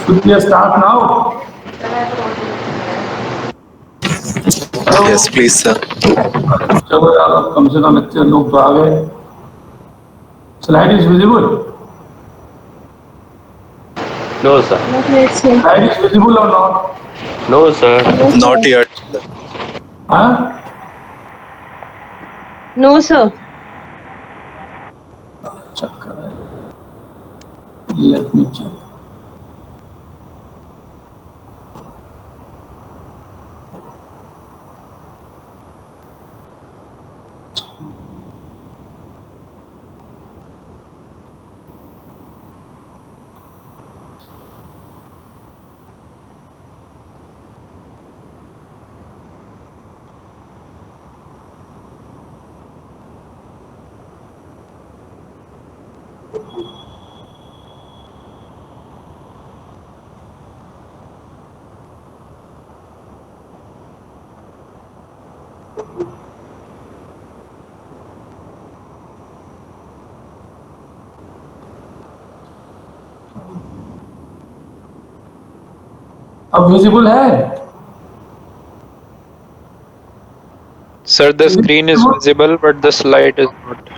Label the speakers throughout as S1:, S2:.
S1: Should we start now?
S2: Yes, please, sir.
S1: चलो यार, अब कम से कम इतने लोग तो आ गए. Slide is visible.
S3: No, sir.
S1: Slide is visible or not?
S3: No, sir.
S2: Not yet.
S1: Huh?
S4: No, sir.
S1: Check. Let me check. अब visible है?
S4: Sir, the screen is visible, but the slide is not.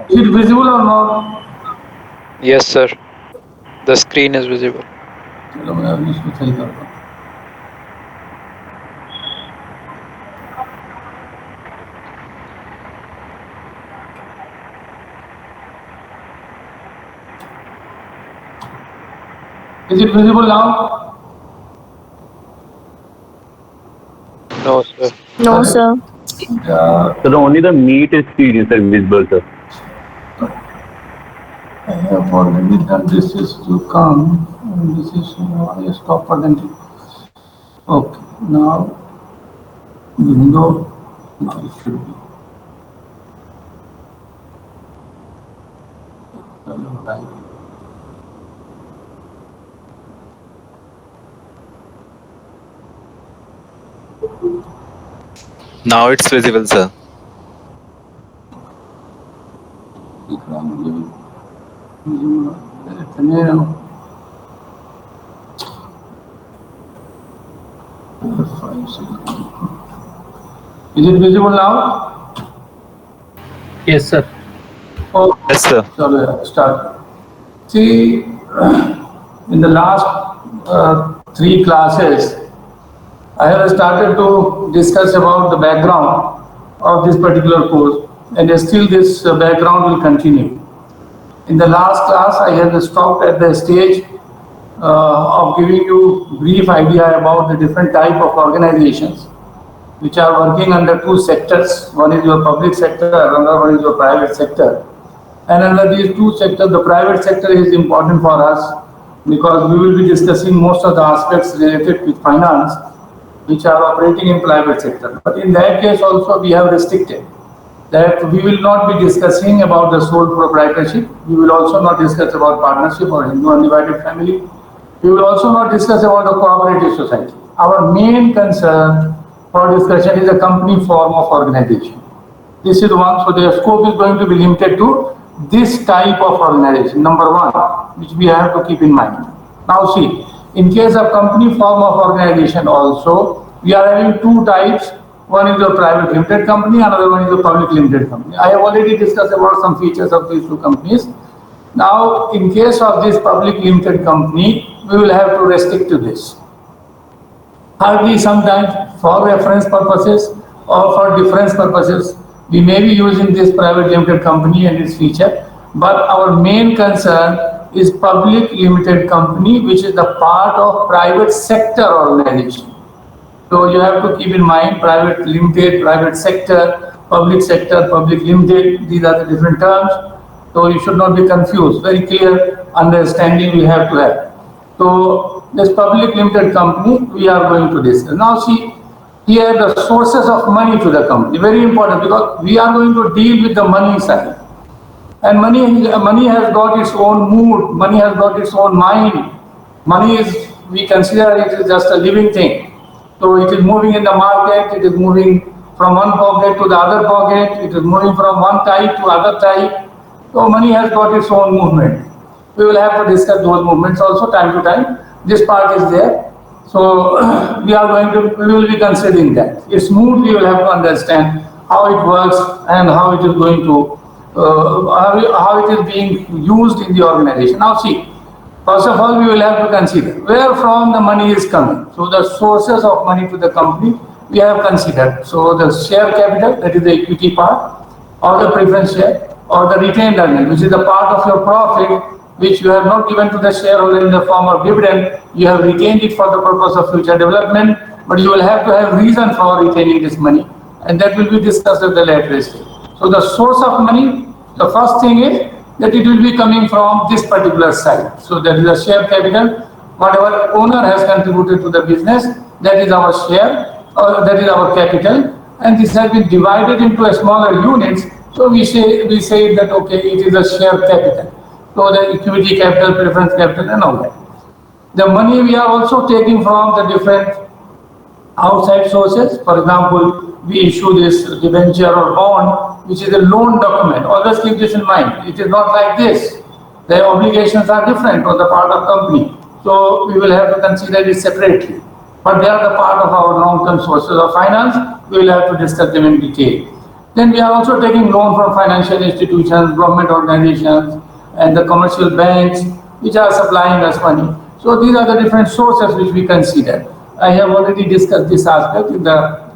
S1: Is it visible or not?
S4: Yes, sir. The screen is visible.
S1: चलो मैं अभी इसको सही करता हूँ। Is it visible now?
S4: No, sir.
S5: No, sir.
S3: So only the meat is feed is visible, sir.
S1: I have already done this is to come. And this is I stop for them. Okay, now window now it should be. Right.
S2: Now it's visible, sir.
S1: Is it visible now?
S6: Yes, sir.
S1: Oh,
S2: Yes, sir.
S1: so start. See, in the last 3 classes, I have started to discuss about the background of this particular course, and still this background will continue. In the last class, I have stopped at the stage of giving you brief idea about the different type of organizations which are working under 2 sectors. One is your public sector, another one is your private sector. And under these 2 sectors, the private sector is important for us because we will be discussing most of the aspects related with finance which are operating in private sector. But in that case also we have restricted that we will not be discussing about the sole proprietorship. We will also not discuss about partnership or Hindu undivided family. We will also not discuss about the cooperative society. Our main concern for discussion is a company form of organization. This is one, so the scope is going to be limited to this type of organization, number 1, which we have to keep in mind. Now see, in case of company form of organization also, we are having 2 types. One is a private limited company, another one is a public limited company. I have already discussed about some features of these 2 companies. Now, in case of this public limited company, we will have to restrict to this. Hardly sometimes for reference purposes or for difference purposes, we may be using this private limited company and its feature, but our main concern is public limited company, which is the part of private sector organization. So you have to keep in mind private limited, private sector, public limited, these are the different terms. So you should not be confused. Very clear understanding we have to have. So this public limited company we are going to discuss. Now see, here the sources of money to the company, very important because we are going to deal with the money side. And money has got its own mood, money has got its own mind. Money is, we consider it is just a living thing. So it is moving in the market, it is moving from one pocket to the other pocket, it is moving from one type to other type. So money has got its own movement. We will have to discuss those movements also time to time. This part is there. So we will be considering that. Its mood we will have to understand how it works and how it is going to, how it is being used in the organization. Now see, first of all we will have to consider where from the money is coming. So the sources of money to the company we have considered. So the share capital, that is the equity part, or the preference share, or the retained earnings, which is the part of your profit which you have not given to the shareholder in the form of dividend. You have retained it for the purpose of future development, but you will have to have reason for retaining this money, and that will be discussed at the later stage. So the source of money, the first thing is that it will be coming from this particular side. So that is a share capital. Whatever owner has contributed to the business, that is our share, or that is our capital, and this has been divided into a smaller units. So we say that okay, it is a share capital. So the equity capital, preference capital, and all that. The money we are also taking from the different outside sources. For example, we issue this debenture or bond, which is a loan document. Always keep this in mind. It is not like this. The obligations are different on the part of company. So we will have to consider it separately. But they are the part of our long-term sources of finance. We will have to discuss them in detail. Then we are also taking loan from financial institutions, government organizations, and the commercial banks, which are supplying us money. So these are the different sources which we consider. I have already discussed this aspect in the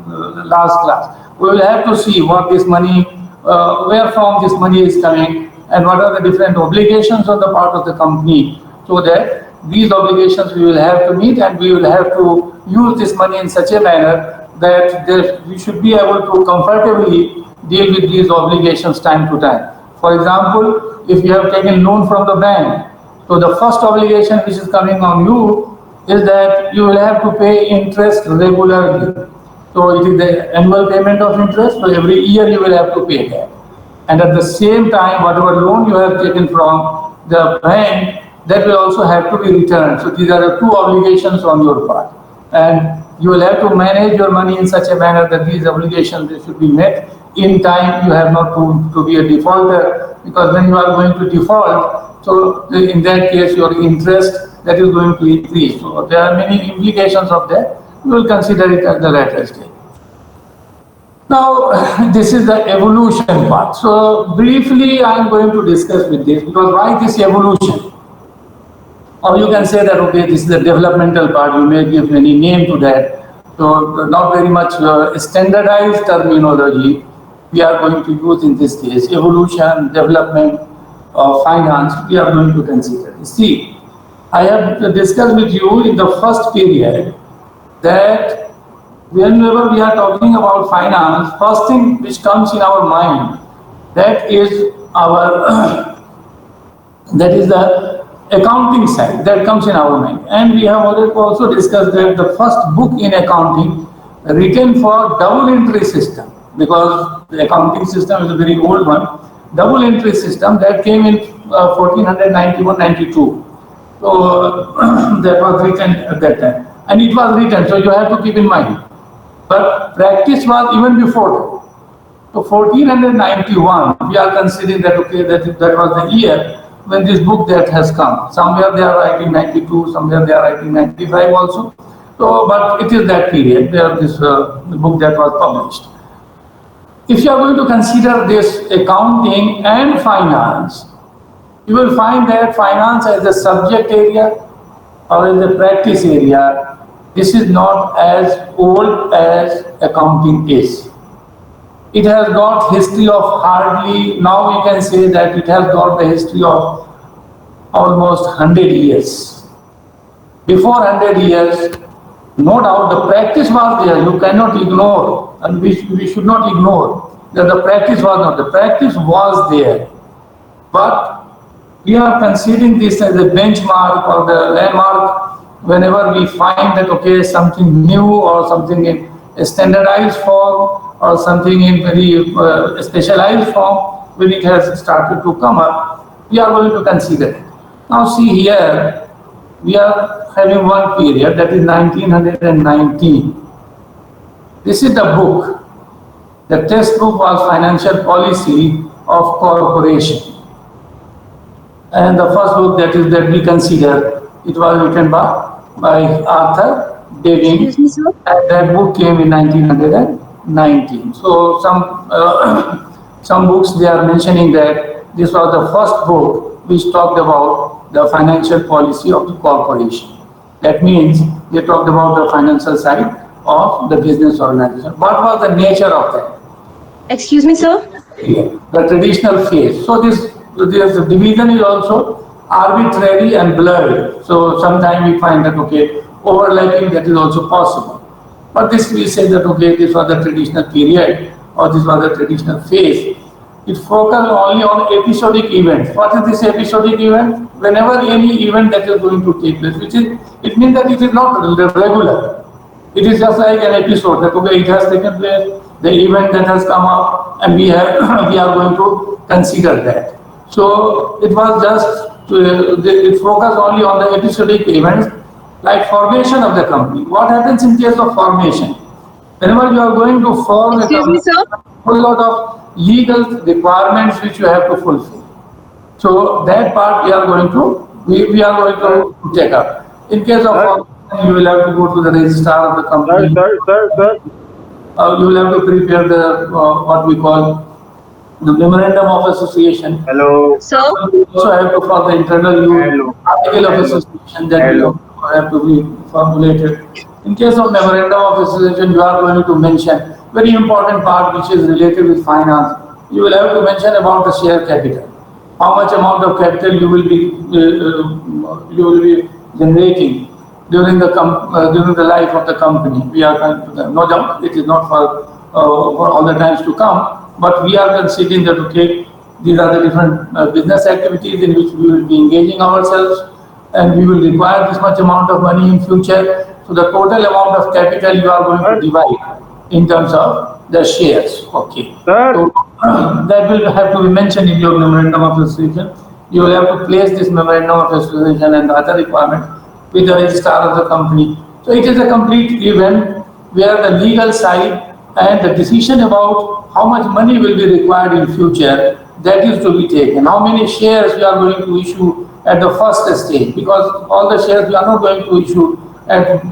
S1: last class. We will have to see what this money, where from this money is coming, and what are the different obligations on the part of the company, so that these obligations we will have to meet, and we will have to use this money in such a manner that we should be able to comfortably deal with these obligations time to time. For example, if you have taken loan from the bank, so the first obligation which is coming on you is that you will have to pay interest regularly. So it is the annual payment of interest, so every year you will have to pay that. And at the same time, whatever loan you have taken from the bank, that will also have to be returned. So these are the two obligations on your part. And you will have to manage your money in such a manner that these obligations should be met in time. You have not to be a defaulter, because when you are going to default, so in that case your interest that is going to increase. So there are many implications of that. We will consider it at the later stage. Now, this is the evolution part. So briefly, I am going to discuss with this, because why this evolution? Or you can say that, okay, this is the developmental part, you may give any name to that. So not very much standardized terminology we are going to use in this case. Evolution, development, finance, we are going to consider. See, I have discussed with you in the first period that whenever we are talking about finance, first thing which comes in our mind, that is our, that is the accounting side that comes in our mind. And we have already also discussed that the first book in accounting written for double entry system, because the accounting system is a very old one, double entry system that came in 1491-92. So that was written at that time. And it was written, so you have to keep in mind. But practice was even before that. So 1491, we are considering that, okay, that was the year when this book that has come. Somewhere they are writing 92, somewhere they are writing 95 also. So, but it is that period where this book that was published. If you are going to consider this accounting and finance, you will find that finance as a subject area or as a practice area, this is not as old as accounting is. It has got history of hardly, now we can say that it has got the history of almost 100 years. Before 100 years, no doubt the practice was there, you cannot ignore, and we should not ignore that the practice was not, the practice was there. But we are considering this as a benchmark or the landmark whenever we find that, okay, something new or something in a standardized form or something in very specialized form, when it has started to come up, we are going to consider it. Now see here, we are having one period, that is 1919. This is the book. The textbook was Financial Policy of Corporation. And the first book that we consider, it was written by Arthur Devin, and that book came in 1919. So some books they are mentioning that this was the first book which talked about the financial policy of the corporation. That means they talked about the financial side of the business organization. What was the nature of that?
S5: Excuse me, sir?
S1: The traditional phase. So this division is also arbitrary and blurred. So sometimes we find that, okay, overlapping, that is also possible. But this we say that, okay, this was the traditional period or this was the traditional phase. It focused only on episodic events. What is this episodic event? Whenever any event that is going to take place, it means that it is not regular. It is just like an episode that, okay, it has taken place, the event that has come up, and we are going to consider that. So it was just, it focused only on the episodic events, like formation of the company. What happens in case of formation? Whenever you are going to form a
S5: Excuse me,
S1: company,
S5: sir.
S1: whole lot of legal requirements which you have to fulfill. So that part we are going to take up. In case of formation, you will have to go to the registrar of the company.
S3: Sir.
S1: You will have to prepare the what we call the memorandum of association.
S3: Hello.
S5: Sir.
S1: You also have to for the internal use
S3: Hello.
S1: article of
S3: Hello.
S1: association that
S3: Hello.
S1: you have to be formulated. In case of memorandum of association, you are going to mention very important part which is related with finance. You will have to mention about the share capital. How much amount of capital you will be generating during the life of the company. We are no doubt it is not for all the times to come, but we are considering that okay, these are the different business activities in which we will be engaging ourselves, and we will require this much amount of money in future. So the total amount of capital you are going to divide in terms of the shares. Okay.
S3: Sir.
S1: So, that will have to be mentioned in your memorandum of association. You will have to place this memorandum of association and the other requirement with the registrar of the company. So it is a complete event where the legal side and the decision about how much money will be required in future, that is to be taken. How many shares we are going to issue at the first stage, because all the shares we are not going to issue at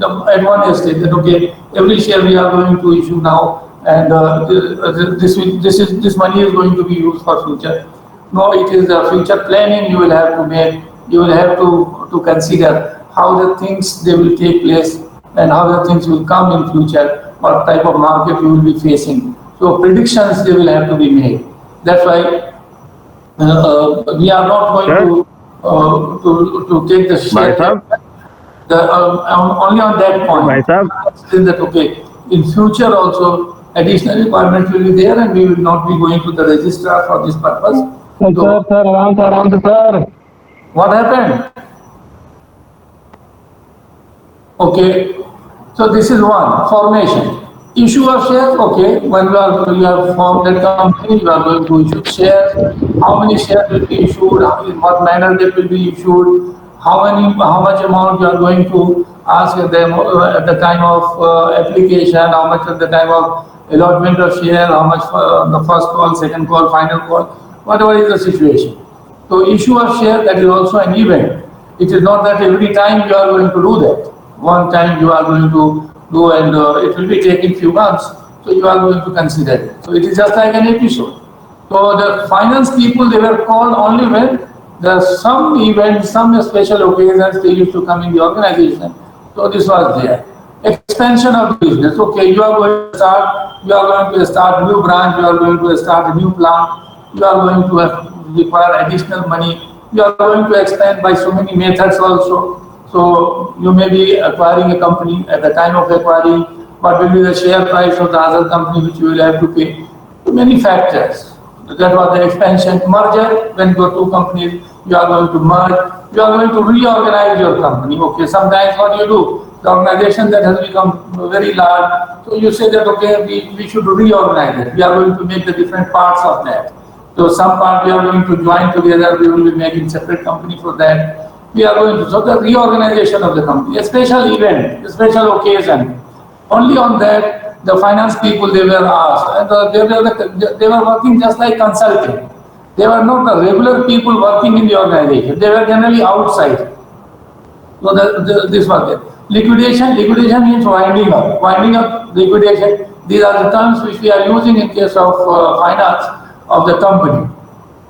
S1: one stage. That okay, every share we are going to issue now, and this money is going to be used for future. No, it is the future planning you will have to make. You will have to consider how the things they will take place and how the things will come in future, what type of market you will be facing. So predictions they will have to be made. That's why we are not going to take the share. Only on that point. Is that okay? In future also additional requirements will be there, and we will not be going to the registrar for this purpose.
S3: Sir.
S1: What happened? Okay, so this is one formation. Issue of shares. Okay, when you have formed that company, you are going to issue shares. How many shares will be issued? In what manner they will be issued? How much amount you are going to ask them at the time of application? How much at the time of allotment of share? How much for the first call, second call, final call? Whatever is the situation. So issue of share, that is also an event. It is not that every time you are going to do that. One time you are going to do, and it will be taking few months. So you are going to consider it. So it is just like an episode. So the finance people, they were called only when there are some events, some special occasions they used to come in the organization. So this was there. Expansion of business. Okay, you are going to start new branch, you are going to start a new plant, you are going to require additional money, you are going to expand by so many methods also. So you may be acquiring a company. At the time of acquiring, what will be the share price of the other company which you will have to pay? Many factors. That was the expansion. Merger, when the two companies, you are going to merge, you are going to reorganize your company. Okay, sometimes what you do, the organization that has become very large, so you say that okay, we should reorganize it. We are going to make the different parts of that. So some part we are going to join together, we will be making separate company for that. We are going to, so the reorganization of the company, a special event, a special occasion. Only on that, the finance people, they were asked, and they were working just like consulting. They were not the regular people working in the organization. They were generally outside. So this was it. Liquidation means winding up, liquidation. These are the terms which we are using in case of finance of the company.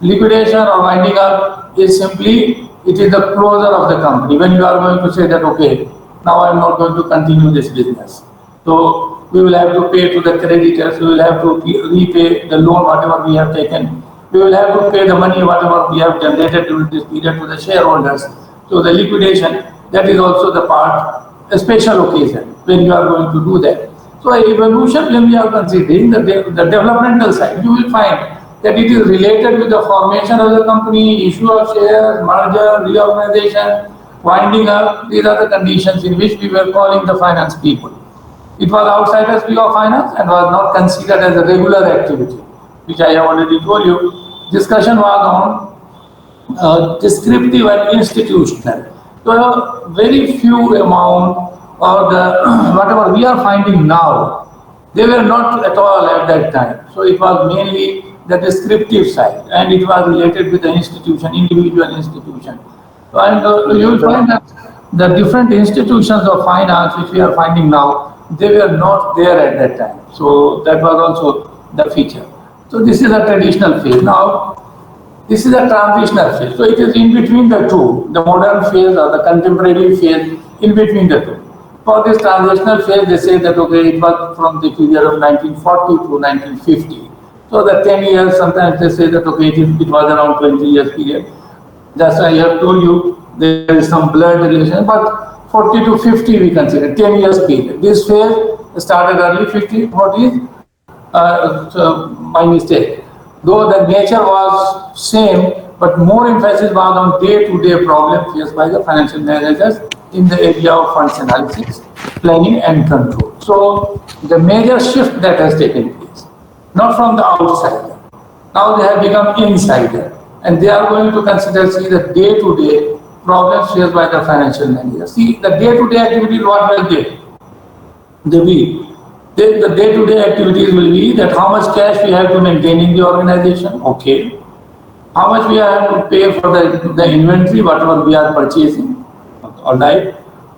S1: Liquidation or winding up is simply, it is the closure of the company. When you are going to say that, okay, now I am not going to continue this business. So we will have to pay to the creditors, we will have to repay the loan, whatever we have taken. We will have to pay the money, whatever we have generated during this period to the shareholders. So the liquidation, that is also the part, a special occasion when you are going to do that. So evolution, when we are considering the developmental side, you will find that it is related with the formation of the company, issue of shares, merger, reorganization, winding up. These are the conditions in which we were calling the finance people. It was outside the view of finance and was not considered as a regular activity, which I have already told you. Discussion was on descriptive and institutional. So very few amount or the whatever we are finding now, they were not at all at that time. So it was mainly the descriptive side, and it was related with the institution, individual institution. And you will find that the different institutions of finance which we are finding now, they were not there at that time. So that was also the feature. So this is a traditional phase. Now, this is a transitional phase. So it is in between the two, the modern phase or the contemporary phase, in between the two. For this transitional phase, they say that, okay, it was from the period of 1940 to 1950. So the 10 years, sometimes they say that, okay, it was around 20 years period. That's why I have told you there is some blurred relation, but 40 to 50 we consider, 10 years period. This phase started early 50, 40, so my mistake. Though the nature was same, but more emphasis was on day-to-day problem faced by the financial managers in the area of funds analysis, planning and control. So the major shift that has taken place, not from the outsider. Now they have become insider, and they are going to consider, see, the day-to-day problems faced by the financial manager. See, the day-to-day activities, what will they? The day-to-day activities will be that how much cash we have to maintain in the organization, okay. How much we have to pay for the inventory, whatever we are purchasing, all right.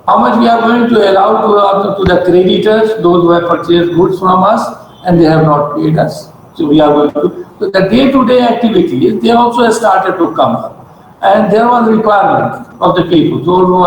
S1: How much we are going to allow to the creditors, those who have purchased goods from us and they have not paid us. So we are going to, so the day-to-day activities, they also have started to come up. And there was requirement of the people, those who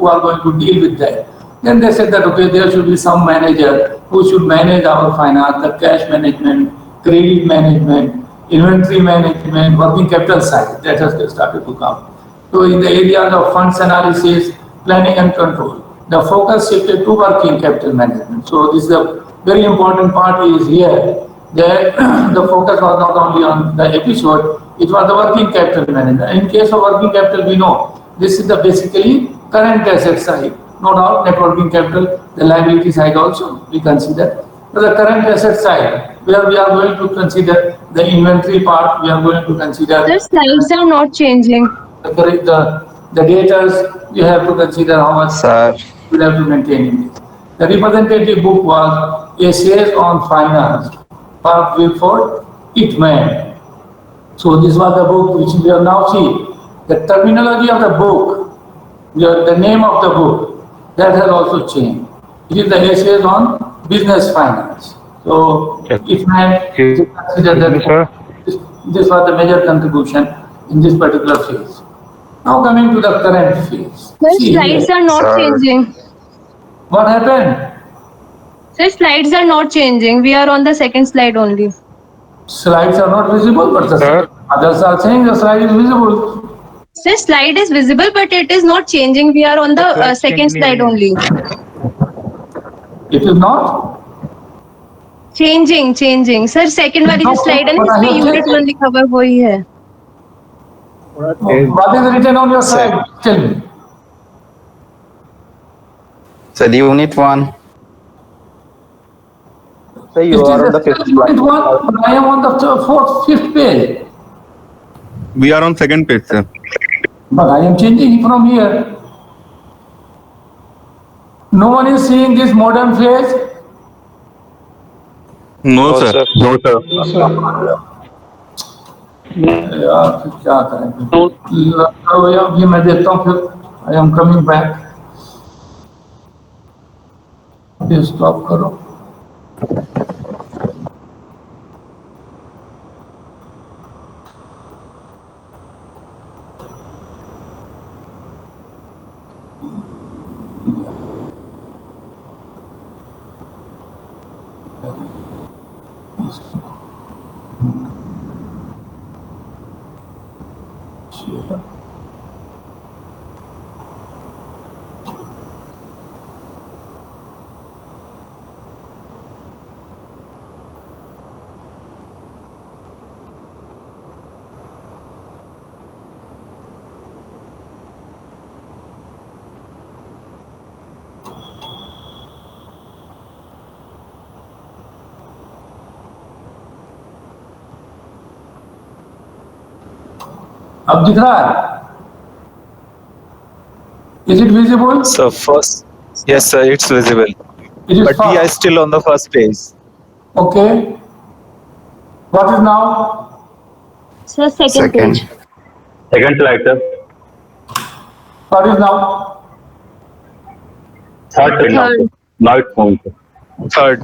S1: are going to deal with that. Then they said that, okay, there should be some manager who should manage our finance, the cash management, credit management, inventory management, working capital side. That has started to come. So in the areas of funds analysis, planning and control, the focus shifted to working capital management. So this is a very important part is here. That the focus was not only on the episode, it was the working capital management. In case of working capital, we know this is the basically current asset side. No doubt, net working capital, the liability side also we consider. So the current asset side, where we are going to consider the inventory part, we are going to consider
S5: The slides are not changing.
S1: the data, you have to consider how much
S2: Sir.
S1: you will have to maintain in this. The representative book was Essays on Finance, Park Wilford Itman. So this was the book which we are now see. The terminology of the book, the name of the book, that has also changed. It is the Essays on Business Finance. So Itman consider that this was the major contribution in this particular phase. Now coming to the current phase.
S5: The
S1: See
S5: slides
S1: here.
S5: are not
S2: Sir.
S5: changing.
S1: What happened?
S5: The slides are not changing. We are on the second slide only.
S1: Slides are not visible, but the others are saying the slide is visible.
S5: The slide is visible, but it is not changing. We are on the second slide only.
S1: It is not.
S5: Changing sir second वाली जो slide है ना इसमें unit 1 लिखा हुआ है वही है.
S1: What is written on your slide? Tell me.
S2: Sir, unit 1.
S3: Sir, you are on the fifth slide.
S1: Unit 1, I am on the fifth page.
S6: We are on second page, sir.
S1: But I am changing from here. No one is seeing this modern phase.
S6: No, sir.
S3: No, sir.
S1: यार फिर क्या करें करो यार ये मैं देखता हूँ फिर आई एम कमिंग बैक ये स्टॉप करो अब दिख रहा है Is it visible?
S7: So first, yes, sir, it's visible.
S1: It is
S7: But we are
S1: first.
S7: still on the first page.
S1: Okay. What is now?
S5: Sir, second
S2: Second.
S5: page.
S3: Second slide, sir.
S1: What is now?
S3: Third slide now, sir.
S5: Third.
S3: Now it's moving, sir.
S4: Third.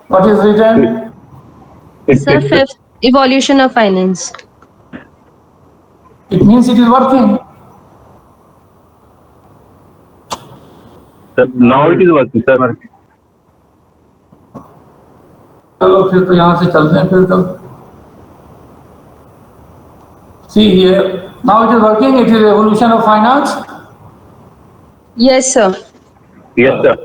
S1: What is written?
S5: Sir, fifth. Evolution of finance.
S1: It means it is working.
S3: Sir, now it is working, sir.
S1: चलो फिर तो यहाँ से चलते हैं फिर तब. See here. Now it is working. It is evolution of finance.
S5: Yes, sir.
S3: Yes, sir.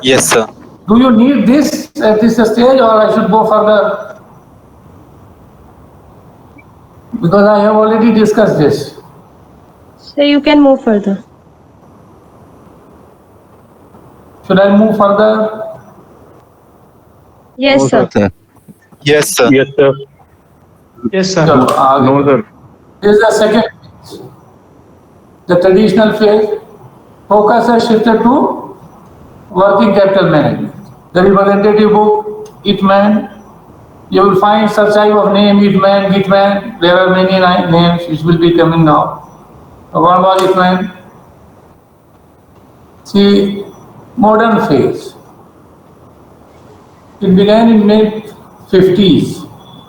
S7: Yes, sir.
S1: Do you need this at this stage, or I should go further? Because I have already discussed this.
S5: So you can move further.
S1: Should I move further?
S5: Yes, sir.
S2: Sir.
S7: Yes, sir.
S3: Yes, sir.
S8: Yes, sir.
S1: चलो आगे.
S3: No, sir.
S1: This is the second phase. The traditional phase. Focus has shifted to working capital management. The representative book, Itman. You will find such type of name, Itman, Gitman. There are many names which will be coming now. One was Itman. See, modern phase. It began in mid-50s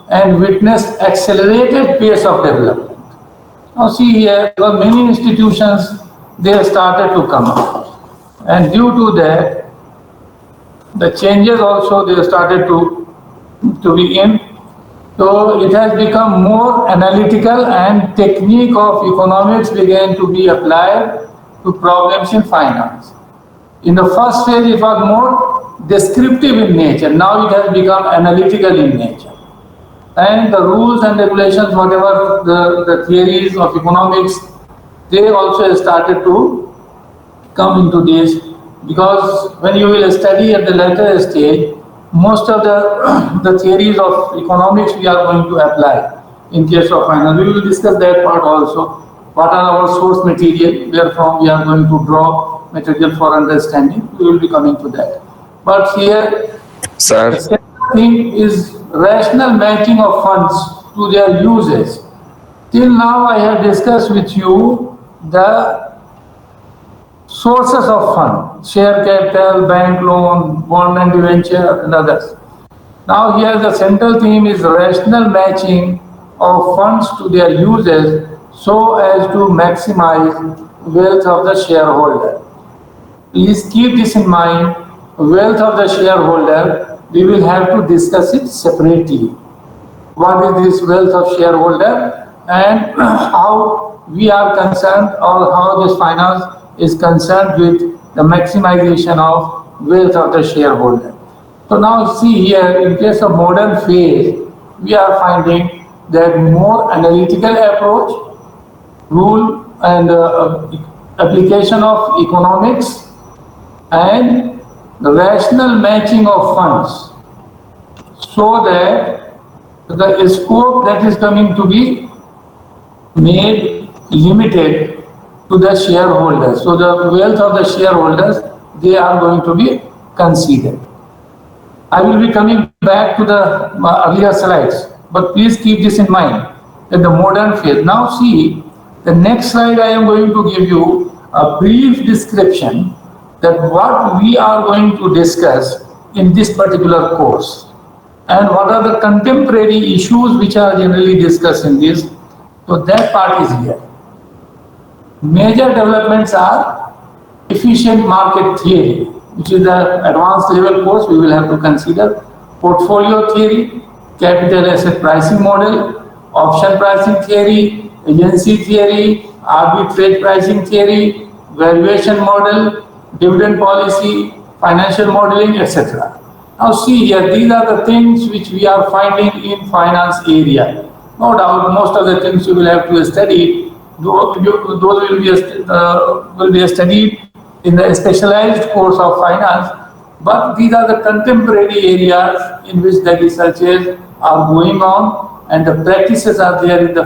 S1: and witnessed accelerated pace of development. Now see here, there are many institutions, they have started to come up. And due to that, the changes also they have started to be in. So it has become more analytical and technique of economics began to be applied to problems in finance. In the first phase, it was more descriptive in nature. Now it has become analytical in nature. And the rules and regulations, whatever the theories of economics, they also started to come into this. Because when you will study at the later stage, most of the theories of economics we are going to apply in case of finance. We will discuss that part also. What are our source material, wherefrom we are going to draw material for understanding. We will be coming to that. But here,
S2: Sir.
S1: the second thing is rational matching of funds to their uses. Till now, I have discussed with you the sources of fund, share capital, bank loan, government debenture, and others. Now here the central theme is rational matching of funds to their uses so as to maximize wealth of the shareholder. Please keep this in mind, wealth of the shareholder, we will have to discuss it separately. What is this wealth of shareholder and how we are concerned or how this finance is concerned with the maximization of wealth of the shareholder. So now see here, in case of modern phase, we are finding that more analytical approach, rule and application of economics and the rational matching of funds so that the scope that is coming to be made limited to the shareholders. So the wealth of the shareholders, they are going to be considered. I will be coming back to the earlier slides, but please keep this in mind that the modern phase. Now see, the next slide I am going to give you a brief description that what we are going to discuss in this particular course and what are the contemporary issues which are generally discussed in this. So that part is here. Major developments are efficient market theory, which is the advanced level course we will have to consider, portfolio theory, capital asset pricing model, option pricing theory, agency theory, arbitrage pricing theory, valuation model, dividend policy, financial modeling, etc. Now see here, these are the things which we are finding in finance area. No doubt, most of the things you will have to study. Those will be studied in the specialized course of finance, but these are the contemporary areas in which the researches are going on and the practices are there in the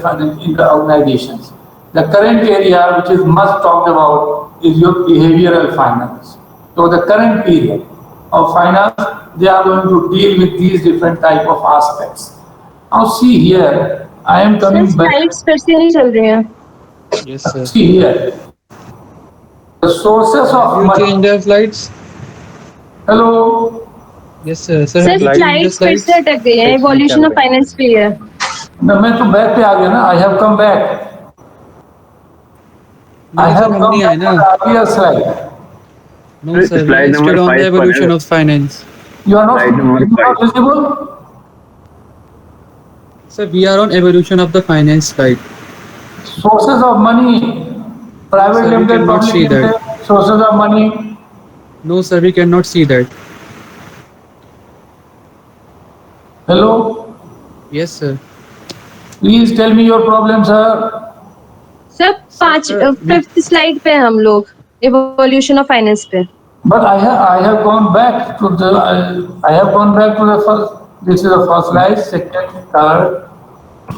S1: organizations. The current area which is much talked about is your behavioral finance. So the current period of finance, they are going to deal with these different type of aspects. Now see here, I am
S5: sir
S1: coming back.
S5: Slides फिर से नहीं चल रही हैं.
S8: Yes, sir.
S1: See here, the sources of
S8: You
S1: money.
S8: change the slides?
S1: Hello.
S8: Yes, sir. Sir,
S5: sir
S8: have you changed the
S5: slides फिर से अटक गई है. इवोल्यूशन ऑफ फाइनेंस पे है.
S1: मैं तो बैक पे आ गया ना. I have come back. I
S8: नहीं,
S1: have
S8: sir, हम
S1: come
S8: नहीं आए
S1: back
S8: ना.
S1: to the earlier slide.
S8: No, sir.
S3: Slide
S8: We
S3: number
S8: stood on the
S3: 5 पर
S8: evolution
S3: है.
S8: of finance.
S1: You are not,
S3: Slide number
S1: you are not
S3: 5.
S1: visible.
S8: Sir, we are on evolution of the finance slide.
S1: Sources of money, private
S8: Sir, we
S1: limited,
S8: cannot
S1: public
S8: see that.
S1: limited, sources of money.
S8: No, sir, we cannot see that.
S1: Hello,
S8: Yes, sir.
S1: please tell me your problem, sir.
S5: Sir fifth slide पे हैं हम लोग. Evolution of finance पे.
S1: But I have gone back to the first. This is the first slide, second, third.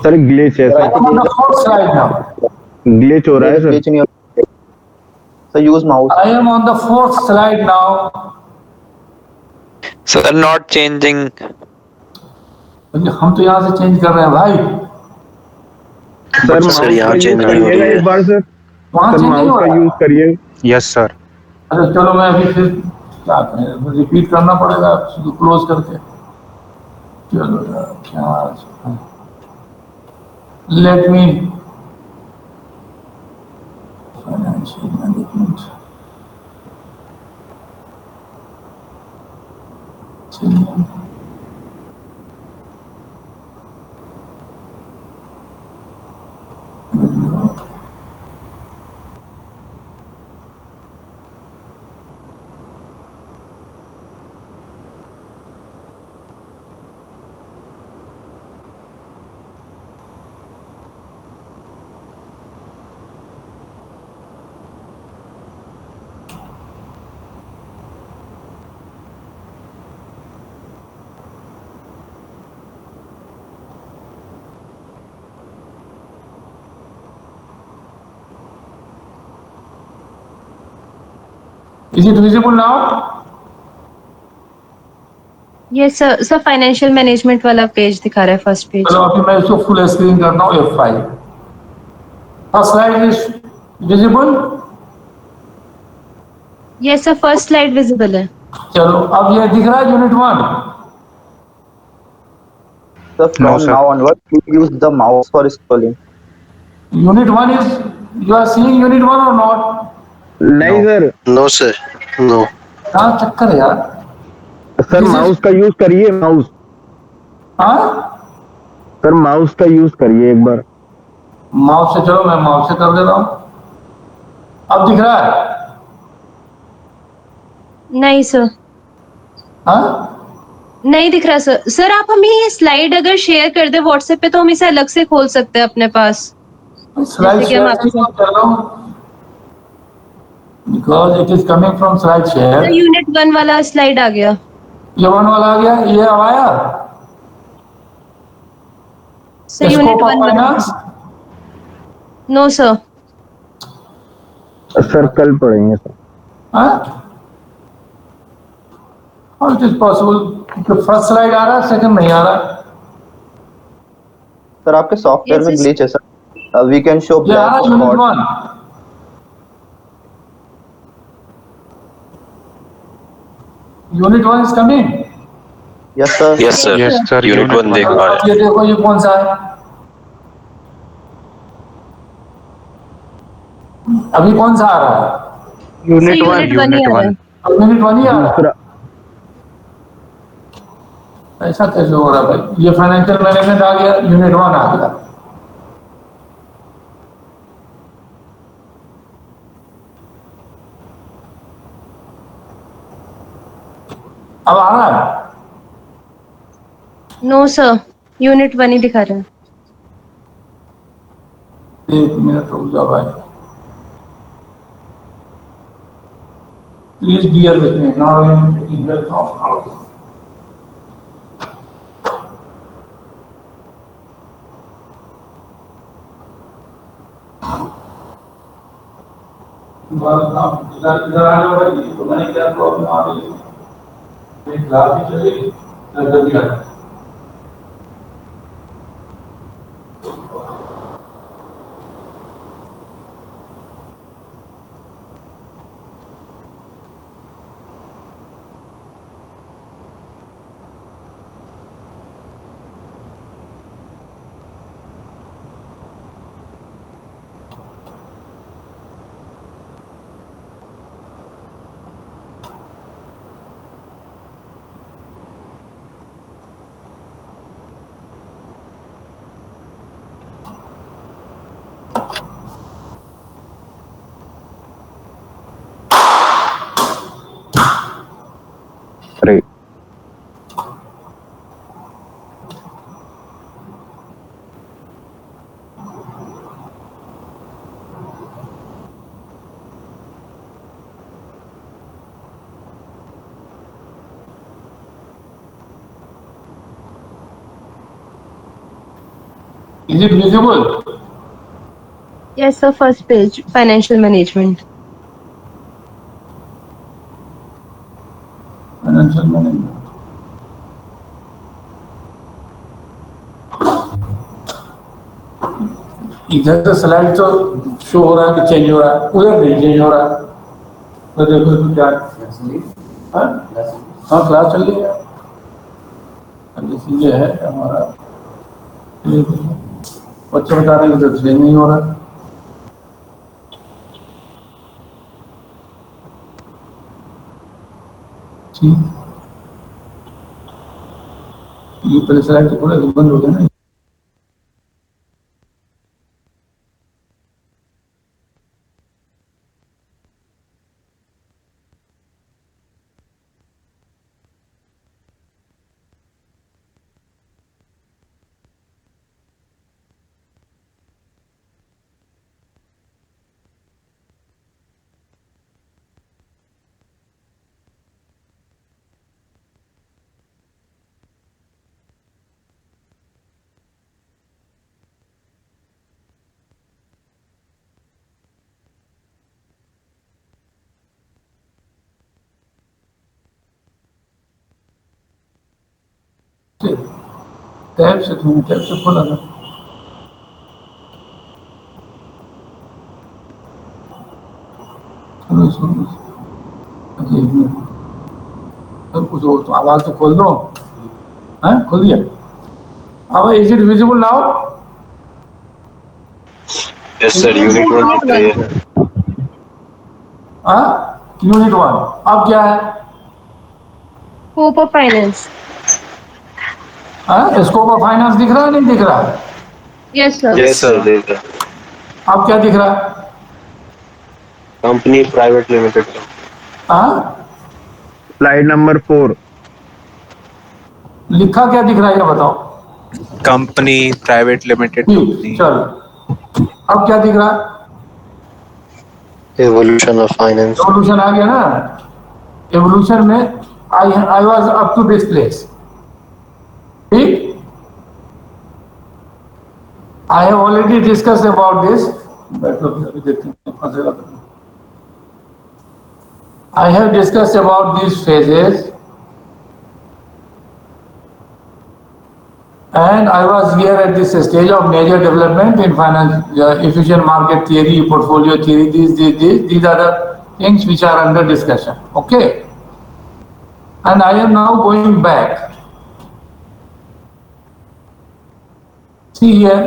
S3: Sir glitch है
S1: I
S3: sir.
S1: am on the fourth slide now.
S3: Glitch हो रहा है sir.
S7: Glitch in your. So use mouse.
S1: I am on the fourth slide now.
S4: Sir, not changing.
S1: हम तो यहाँ से change कर रहे हैं भाई.
S3: सर माउस
S7: यहाँ
S3: का यूज
S7: change नहीं हो रही
S3: करिएगा
S7: है.
S3: एक बार सर.
S1: वहाँ
S3: सर
S1: चेंज नहीं
S3: माउस
S1: हो
S3: का
S1: रहा.
S3: यूज करिए.
S6: Yes, sir.
S1: अच्छा चलो मैं अभी फिर क्या करें, रिपीट करना पड़ेगा क्लोज करके. चलो यार क्या, let me financial management. Is it visible now?
S5: Yes sir. Sir financial management वाला पेज दिखा रहा है, फर्स्ट पेज.
S1: चलो अभी मैं इसको फुल स्क्रीन करता हूँ F5. First slide is visible.
S5: Yes sir, first slide visible है.
S1: चलो अब ये दिख रहा है unit 1.
S7: So
S6: No,
S7: from
S6: sir.
S7: now onward, you use the mouse for scrolling.
S1: Unit 1 is, you are seeing unit 1 or not?
S3: नहीं sir.
S7: No, sir. No.
S1: हाँ चक्कर है यार.
S3: सर माउस का यूज करिए. माउस.
S1: हाँ
S3: सर माउस का use करिए एक बार.
S1: माउस से, चलो मैं माउस से कर दे रहा हूँ. अब दिख रहा है.
S5: नहीं सर,
S1: हाँ
S5: नहीं दिख रहा सर. सर आप हमें ये स्लाइड अगर शेयर कर दे व्हाट्सएप पे तो हम इसे अलग से खोल सकते हैं अपने पास.
S1: स्लाइड
S5: जैसे कि हम
S1: शेयर
S5: आपके
S1: कर रहा हूँ because it is coming from slide share.
S5: Unit 1 वाला स्लाइड आ गया.
S1: ये 1 वाला आ गया. ये अब आया
S5: सर यूनिट
S1: स्कोप ऑफ
S5: 1 वाला.
S1: फाइनेंस.
S5: No sir.
S3: सर कल पढ़ेंगे सर.
S1: हाँ How it is possible? First slide आ रहा है, सेकंड नहीं आ रहा.
S7: सर आपके सॉफ्टवेयर
S5: Yes,
S7: में
S5: yes.
S7: ग्लिच है सर. We can show
S1: ये आ रहा
S7: black
S1: है unit
S7: spot.
S1: 1. Unit 1 is coming.
S7: Yes, sir.
S9: Yes, sir.
S6: Yes, sir.
S9: Unit 1 देख पा रहे हैं.
S1: ये देखो ये कौन सा है. अभी कौन सा आ रहा है.
S5: यूनिट 1 ही आ रहा है.
S1: अब यूनिट 1 ही आ रहा है.
S3: दूसरा.
S1: ऐसा कैसे हो रहा है भाई. ये फाइनेंशियल मैनेजमेंट आ गया, यूनिट 1 आ गया. अब आ रहा है.
S5: नो सर, यूनिट 1 ही दिखा रहा है.
S1: एक मिनट रुक जाओ भाई. Please bear with me. Now I am taking help from house. इधर आने वाली तो मैंने क्या प्रॉब्लम आ रही है क्लास भी चलेगी जल्दी आ
S3: Right.
S1: Is it visible?
S5: Yes, sir. First page, financial management.
S1: Financial management. इधर तो स्लाइड तो शो हो रहा है कि चेंज हो रहा है, उधर नहीं चेंज हो रहा है। तो देखो तो क्या हाँ क्लास चल रही है। अब जैसे ये है हमारा बच्चे बता रहे हैं कि चेंज नहीं हो रहा। ठीक, ये पहले स्लाइड तो थोड़ा बंद हो गया ना। टैब से खोला था। सब कुछ हो तो आवाज तो खोल दो। हाँ खोल दिया। अब is it visible now?
S7: Yes, sir. Unit 1 दिख रही है.
S1: हाँ यूनिट 1 अब क्या है?
S5: Scope of finance.
S1: हाँ स्कोप ऑफ फाइनेंस दिख रहा है नहीं दिख रहा है?
S5: Yes, sir.
S7: Yes, sir. दिख रहा है.
S1: अब क्या दिख रहा है?
S7: Company private limited.
S1: हाँ
S3: Slide number 4.
S1: लिखा क्या दिख रहा है ये बताओ।
S9: कंपनी प्राइवेट लिमिटेड
S1: ठीक
S9: कंपनी
S1: चलो अब क्या दिख रहा है?
S7: Evolution of finance.
S1: एवोल्यूशन आ गया ना। एवोल्यूशन में I was up to this place. ठीक, I have already discussed about this. I have discussed about these phases and I was here at this stage of major development in finance, efficient market theory, portfolio theory, these are the things which are under discussion, okay? And I am now going back. See here,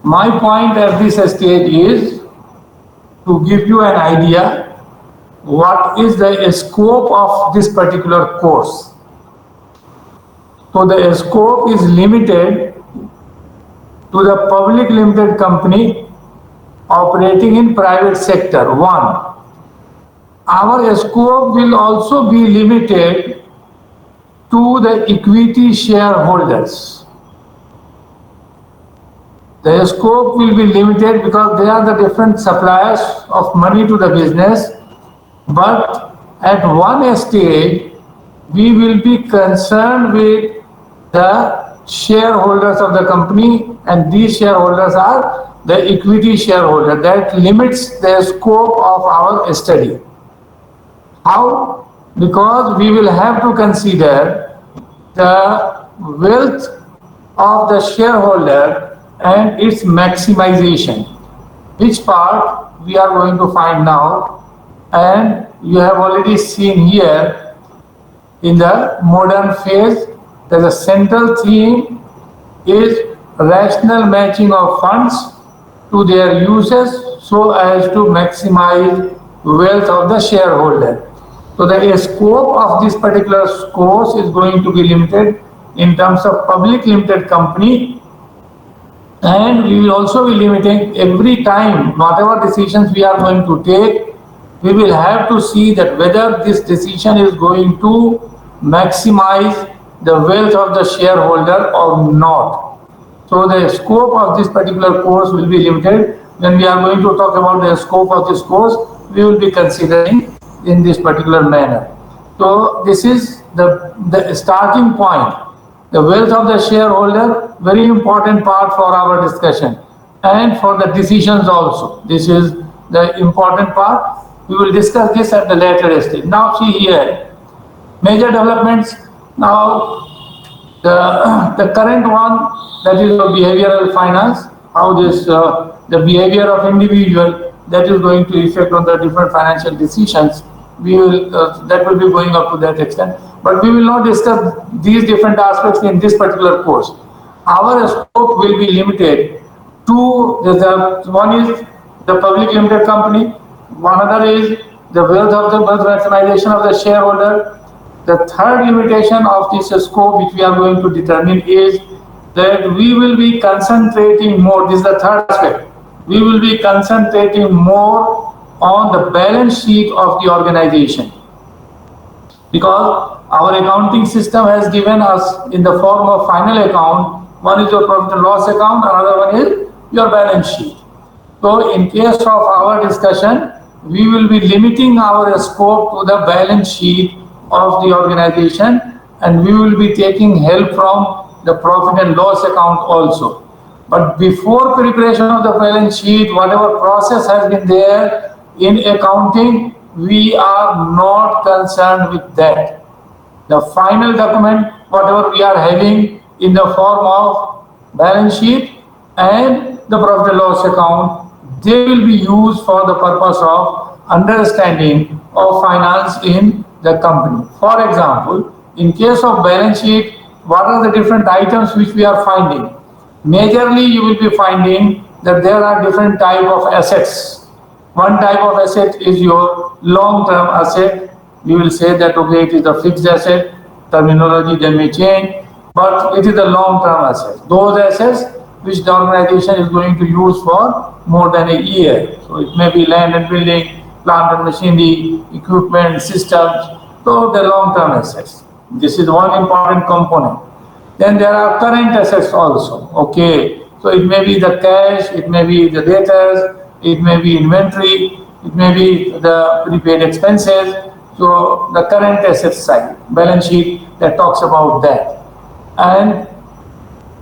S1: my point at this stage is to give you an idea what is the scope of this particular course. So the scope is limited to the public limited company operating in private sector. 1. Our scope will also be limited to the equity shareholders. The scope will be limited because they are the different suppliers of money to the business, but at one stage we will be concerned with the shareholders of the company, and these shareholders are the equity shareholder. That limits the scope of our study. How? Because we will have to consider the wealth of the shareholder and its maximization. Which part we are going to find now, and you have already seen here in the modern phase that the central theme is rational matching of funds to their uses so as to maximize wealth of the shareholder. So the scope of this particular course is going to be limited in terms of public limited company, and we will also be limiting every time whatever decisions we are going to take, we will have to see that whether this decision is going to maximize the wealth of the shareholder or not. So the scope of this particular course will be limited. When we are going to talk about the scope of this course, we will be considering in this particular manner. So this is the starting point. The wealth of the shareholder, very important part for our discussion and for the decisions also. This is the important part. We will discuss this at the later stage. Now see here, major developments. Now the current one, that is behavioral finance, how this the behavior of individual that is going to affect on the different financial decisions. We will that will be going up to that extent, but we will not discuss these different aspects in this particular course. Our scope will be limited to the one is the public limited company, one other is the wealth maximization of the shareholder. The third limitation of this scope which we are going to determine is that we will be concentrating more, this is the third aspect, we will be concentrating more on the balance sheet of the organization, because our accounting system has given us in the form of final account, one is your profit and loss account, another one is your balance sheet. So in case of our discussion, we will be limiting our scope to the balance sheet of the organization, and we will be taking help from the profit and loss account also. But before preparation of the balance sheet, whatever process has been there in accounting, we are not concerned with that. The final document, whatever we are having in the form of balance sheet and the profit and loss account, they will be used for the purpose of understanding of finance in the company. For example, in case of balance sheet, what are the different items which we are finding? Majorly, you will be finding that there are different type of assets. One type of asset is your long-term asset. You will say that, okay, it is a fixed asset. Terminology then may change, but it is a long-term asset. Those assets which the organization is going to use for more than a year. So it may be land and building, plant and machinery, equipment, systems. So the long-term assets. This is one important component. Then there are current assets also. Okay, so it may be the cash, it may be the debtors, it may be inventory, it may be the prepaid expenses. So the current assets side, balance sheet that talks about that. And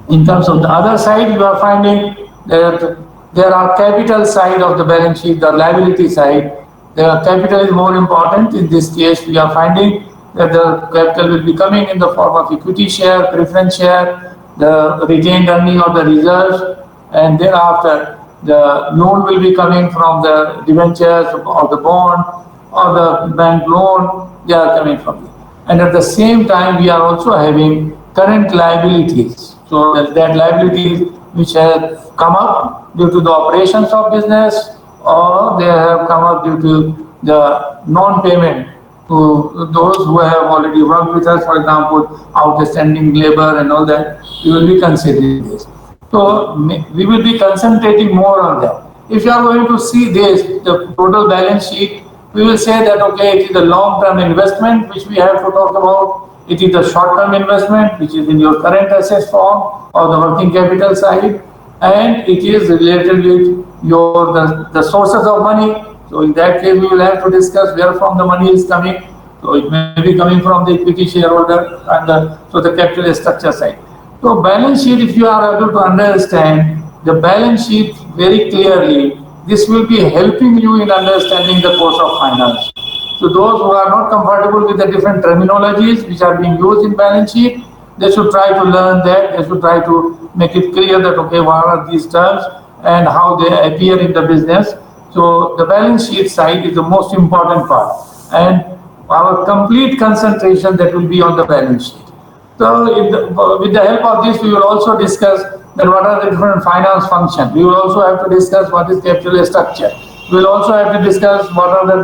S1: in terms of the other side, you are finding that there are capital side of the balance sheet, the liability side. The capital is more important. In this case, we are finding that the capital will be coming in the form of equity share, preference share, the retained earning of the reserves, and thereafter the loan will be coming from the debentures or the bond or the bank loan. They are coming from it. And at the same time, we are also having current liabilities. So that liabilities which have come up due to the operations of business, or they have come up due to the non-payment to those who have already worked with us, for example, outstanding labor and all that, we will be considering this. So we will be concentrating more on that. If you are going to see this, the total balance sheet, we will say that, okay, it is a long-term investment which we have to talk about. It is a short-term investment which is in your current assets form or the working capital side, and it is related with your the sources of money. So in that case, we will have to discuss where from the money is coming. So it may be coming from the equity shareholder and so the capital structure side. So balance sheet, if you are able to understand the balance sheet very clearly, this will be helping you in understanding the course of finance. So those who are not comfortable with the different terminologies which are being used in balance sheet, they should try to learn that. They should try to make it clear that, okay, what are these terms and how they appear in the business. So the balance sheet side is the most important part, and our complete concentration that will be on the balance sheet. So with the help of this, we will also discuss that what are the different finance functions. We will also have to discuss what is capital structure. We will also have to discuss what are the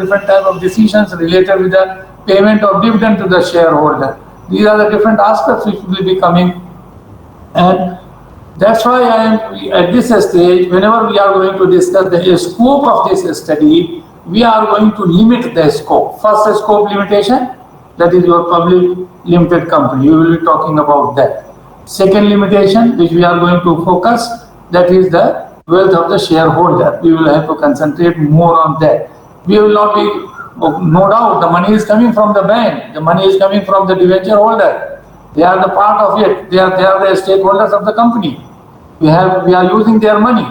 S1: different type of decisions related with the payment of dividend to the shareholder. These are the different aspects which will be coming, and that's why I am at this stage. Whenever we are going to discuss the scope of this study, we are going to limit the scope. First scope limitation, that is your public limited company. We will be talking about that. Second limitation, which we are going to focus, that is the wealth of the shareholder. We will have to concentrate more on that. We will not be, no doubt, the money is coming from the bank. The money is coming from the debenture holder. They are the part of it. They are the stakeholders of the company. We are using their money,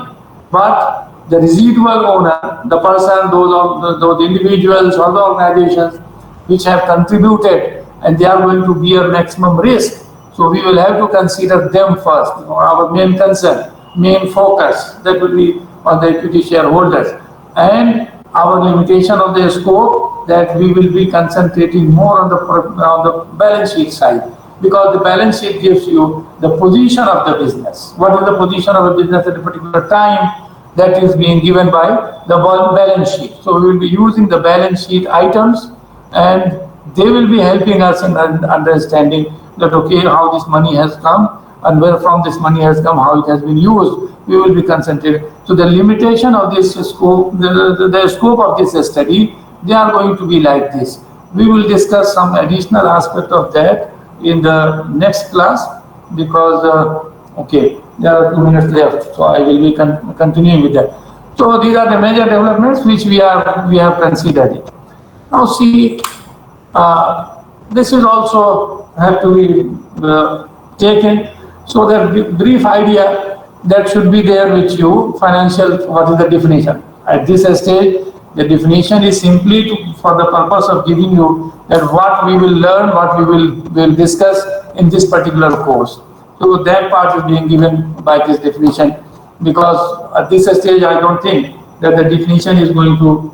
S1: but the residual owner, the person, those individuals or the organizations which have contributed, and they are going to bear maximum risk. So we will have to consider them first. Our main concern, main focus, that will be on the equity shareholders, and our limitation of the scope, that we will be concentrating more on the balance sheet side, because the balance sheet gives you the position of the business. What is the position of a business at a particular time? That is being given by the balance sheet. So we will be using the balance sheet items, and they will be helping us in understanding that, okay, how this money has come and where from this money has come, how it has been used. We will be concentrated. So the limitation of this scope, the scope of this study, they are going to be like this. We will discuss some additional aspect of that in the next class, because okay, there are 2 minutes left, so I will be continuing with that. So these are the major developments which we have considered it. Now see, this is also have to be taken. So the brief idea that should be there with you, financial, what is the definition? At this stage, the definition is simply for the purpose of giving you that what we will learn, what we will discuss in this particular course. So that part is being given by this definition, because at this stage I don't think that the definition is going to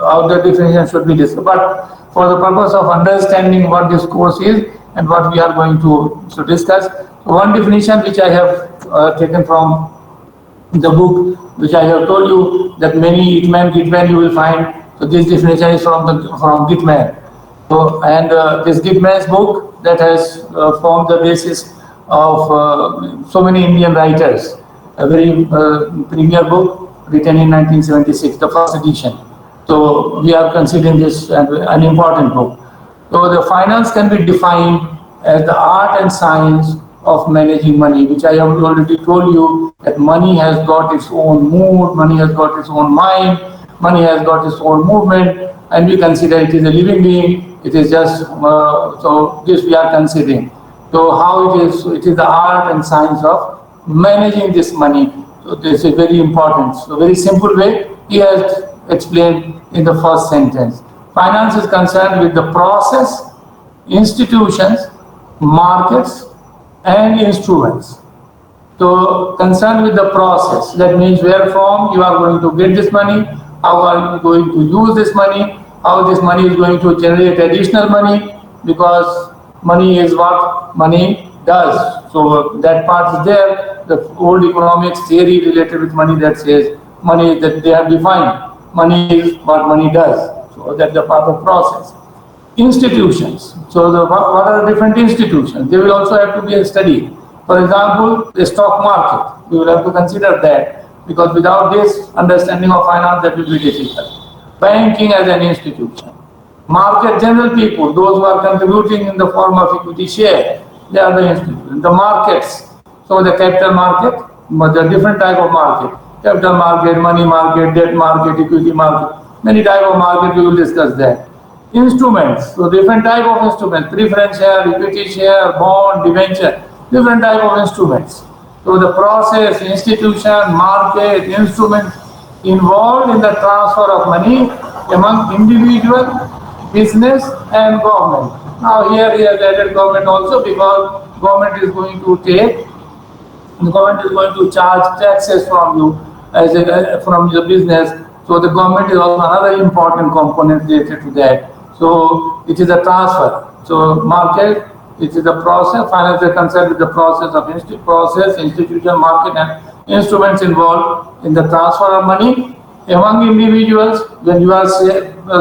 S1: how the definition should be discussed. But for the purpose of understanding what this course is and what we are going to discuss, one definition which I have taken from the book, which I have told you that many Gitman you will find. So this definition is from Gitman. So and this Gitman's book that has formed the basis of so many Indian writers. A very premier book written in 1976, the first edition. So we are considering this an important book. So the finance can be defined as the art and science of managing money, which I have already told you that money has got its own mood, money has got its own mind, money has got its own movement, and we consider it is a living being. It is just, so this we are considering. So how it is the art and science of managing this money. So this is very important. So very simple way, he has explained in the first sentence. Finance is concerned with the process, institutions, markets, and instruments. So concerned with the process, that means where from you are going to get this money, how are you going to use this money, how this money is going to generate additional money, because money is what money does. So that part is there. The old economics theory related with money that says money that they have defined. Money is what money does. So that's the part of process. Institutions. So what are the different institutions? They will also have to be studied. For example, the stock market. We will have to consider that, because without this understanding of finance, that will be difficult. Banking as an institution. Market, general people, those who are contributing in the form of equity share, they are the institutions. The markets. So the capital market, the different type of market. Capital market, money market, debt market, equity market. Many type of market, we will discuss that. instruments. So different type of instruments, preference share, equity share, bond, debenture, different type of instruments. So the process, institution, market, instrument involved in the transfer of money among individual, business and government. Now here he has added government also because government is going to take, the government is going to charge taxes from you as from your business. So the government is also another important component related to that. So it is a transfer. So market, it is a process, finance is concerned with the process of institution, market and instruments involved in the transfer of money among individuals. When you are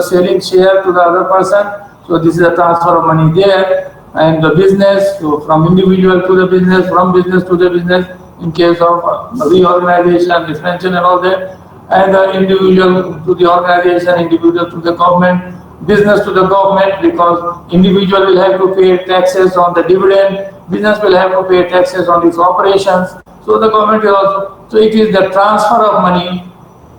S1: selling share to the other person, so this is a transfer of money there. And the business, so from individual to the business, from business to the business, in case of reorganization, expansion and all that, and the individual to the organization, individual to the government, business to the government, because individual will have to pay taxes on the dividend, business will have to pay taxes on its operations, so the government is also, so it is the transfer of money.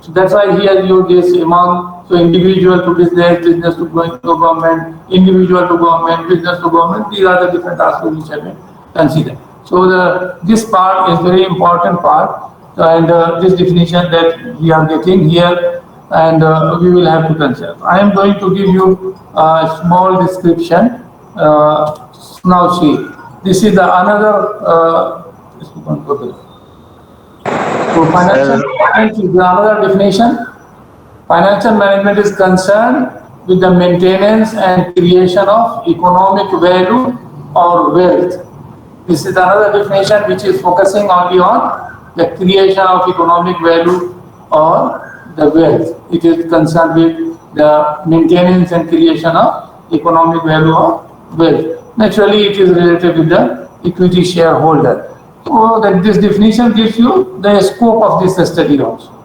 S1: So that's why he has used this among, so individual to business, business to government, individual to government, business to government, these are the different aspects which have been considered. So this part is very important part, and this definition that we are getting here, and we will have to consider. I am going to give you a small description. Now see, this is the another, so financial management is another definition. Financial management is concerned with the maintenance and creation of economic value or wealth. This is another definition which is focusing only on the creation of economic value or the wealth. It is concerned with the maintenance and creation of economic value or wealth. Naturally, it is related with the equity shareholder. So that this definition gives you the scope of this study also.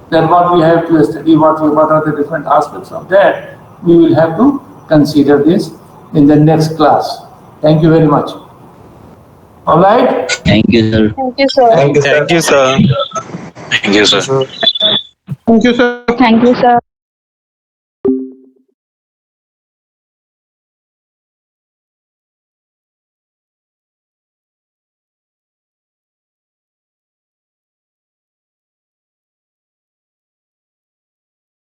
S1: That what we have to study, what are the different aspects of that, we will have to consider this in the next class. Thank you very much. All right?
S10: Thank you, sir.
S5: Thank you, sir.
S9: Thank you, sir.
S4: Thank you, sir.
S6: Thank you, sir.
S11: Thank you, sir.